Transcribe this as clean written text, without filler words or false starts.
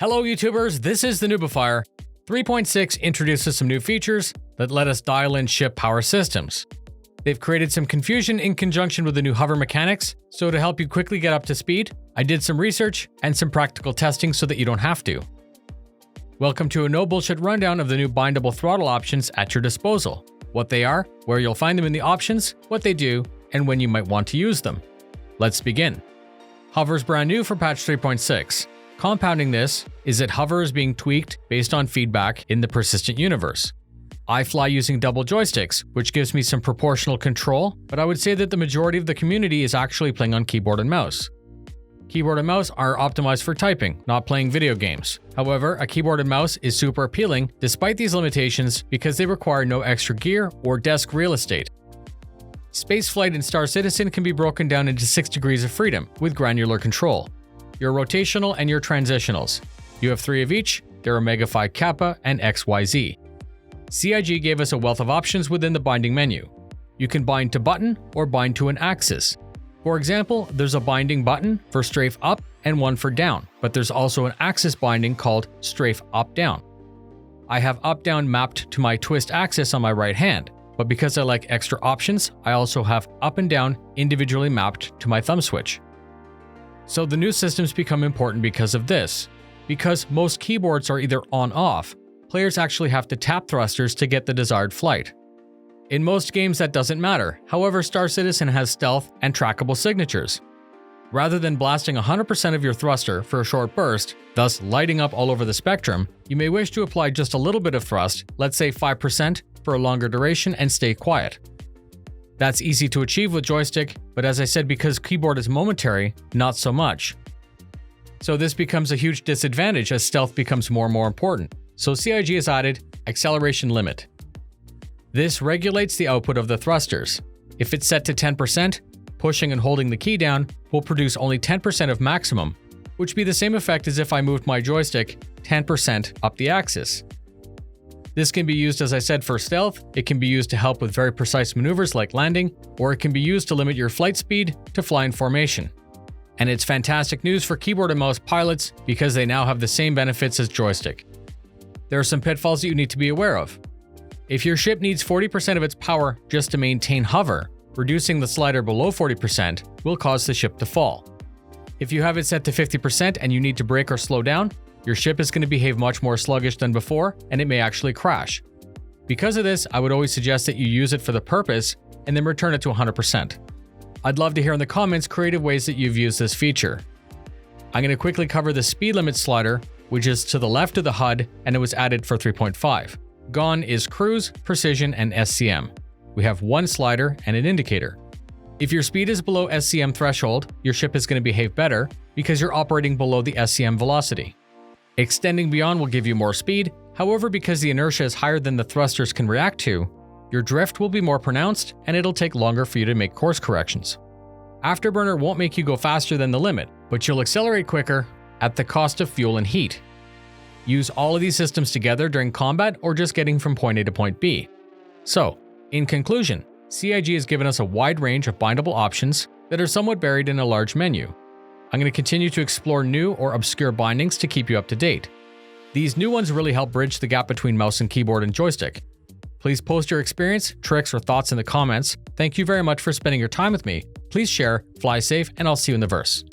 Hello YouTubers, this is the Noobifier. 3.6 introduces some new features that let us dial in ship power systems. They've created some confusion in conjunction with the new hover mechanics, so to help you quickly get up to speed, I did some research and some practical testing so that you don't have to. Welcome to a no bullshit rundown of the new bindable throttle options at your disposal. What they are, where you'll find them in the options, what they do, and when you might want to use them. Let's begin. Hover is brand new for patch 3.6. Compounding this is that hover is being tweaked based on feedback in the persistent universe. I fly using double joysticks, which gives me some proportional control, but I would say that the majority of the community is actually playing on keyboard and mouse. Keyboard and mouse are optimized for typing, not playing video games. However, a keyboard and mouse is super appealing despite these limitations because they require no extra gear or desk real estate. Spaceflight in Star Citizen can be broken down into 6 degrees of freedom with granular control. Your rotational and your transitionals. You have 3 of each, they're Omega Phi Kappa and XYZ. CIG gave us a wealth of options within the binding menu. You can bind to button or bind to an axis. For example, there's a binding button for strafe up and one for down, but there's also an axis binding called strafe up-down. I have up-down mapped to my twist axis on my right hand, but because I like extra options, I also have up and down individually mapped to my thumb switch. So the new systems become important because of this. Because most keyboards are either on-off, players actually have to tap thrusters to get the desired flight. In most games that doesn't matter, however Star Citizen has stealth and trackable signatures. Rather than blasting 100% of your thruster for a short burst, thus lighting up all over the spectrum, you may wish to apply just a little bit of thrust, let's say 5% for a longer duration and stay quiet. That's easy to achieve with joystick, but as I said, because keyboard is momentary, not so much. So this becomes a huge disadvantage as stealth becomes more and more important. So CIG has added acceleration limit. This regulates the output of the thrusters. If it's set to 10%, pushing and holding the key down will produce only 10% of maximum, which would be the same effect as if I moved my joystick 10% up the axis. This can be used, as I said, for stealth, it can be used to help with very precise maneuvers like landing, or it can be used to limit your flight speed to fly in formation. And it's fantastic news for keyboard and mouse pilots because they now have the same benefits as joystick. There are some pitfalls that you need to be aware of. If your ship needs 40% of its power just to maintain hover, reducing the slider below 40% will cause the ship to fall. If you have it set to 50% and you need to brake or slow down, your ship is going to behave much more sluggish than before, and it may actually crash. Because of this, I would always suggest that you use it for the purpose and then return it to 100%. I'd love to hear in the comments creative ways that you've used this feature. I'm going to quickly cover the speed limit slider, which is to the left of the HUD, and it was added for 3.5. Gone is cruise, precision, and SCM. We have one slider and an indicator. If your speed is below SCM threshold, your ship is going to behave better because you're operating below the SCM velocity. Extending beyond will give you more speed, however, because the inertia is higher than the thrusters can react to, your drift will be more pronounced and it'll take longer for you to make course corrections. Afterburner won't make you go faster than the limit, but you'll accelerate quicker at the cost of fuel and heat. Use all of these systems together during combat or just getting from point A to point B. So, in conclusion, CIG has given us a wide range of bindable options that are somewhat buried in a large menu. I'm going to continue to explore new or obscure bindings to keep you up to date. These new ones really help bridge the gap between mouse and keyboard and joystick. Please post your experience, tricks, or thoughts in the comments. Thank you very much for spending your time with me. Please share, fly safe, and I'll see you in the verse.